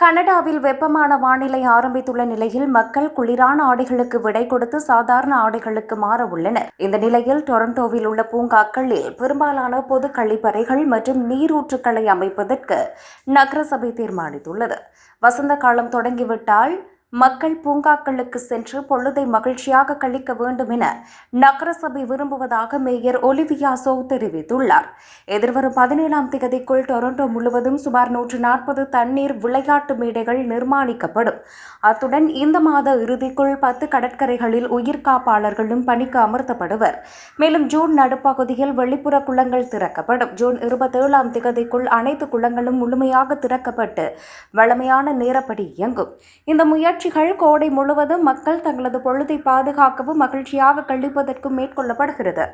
கனடாவில் வெப்பமான வானிலை ஆரம்பித்துள்ள நிலையில் மக்கள் குளிரான ஆடைகளுக்கு விடை கொடுத்து சாதாரண ஆடைகளுக்கு மாற உள்ளனர். இந்த நிலையில் டொரண்டோவில் உள்ள பூங்காக்களில் பெரும்பாலான பொது கழிப்பறைகள் மற்றும் நீரூற்றுக்களை அமைப்பதற்கு நகரசபை தீர்மானித்துள்ளது. வசந்த காலம் தொடங்கிவிட்டால் மக்கள் பூங்காக்களுக்கு சென்று பொழுதை மகிழ்ச்சியாக கழிக்க வேண்டும் என நகரசபை விரும்புவதாக மேயர் ஒலிவியா சோ தெரிவித்துள்ளார். எதிர்வரும் 17ஆம் தேதிக்குள் டொரண்டோ முழுவதும் சுமார் 140 தண்ணீர் விளையாட்டு மேடைகள் நிர்மாணிக்கப்படும். அத்துடன் இந்த மாத இறுதிக்குள் 10 கடற்கரைகளில் உயிர்காப்பாளர்களும் பணிக்கு அமர்த்தப்படுவர். மேலும் ஜூன் நடுப்பகுதியில் வெளிப்புற குளங்கள் திறக்கப்படும். ஜூன் 27ஆம் தேதிக்குள் அனைத்து குளங்களும் முழுமையாக திறக்கப்பட்டு வழமையான நேரப்படி இயங்கும். இந்த முயற்சிகள் கோடை முழுவதும் மக்கள் தங்களது பொழுதை பாதுகாக்கவும் மகிழ்ச்சியாக கழிப்பதற்கும் மேற்கொள்ளப்படுகிறது.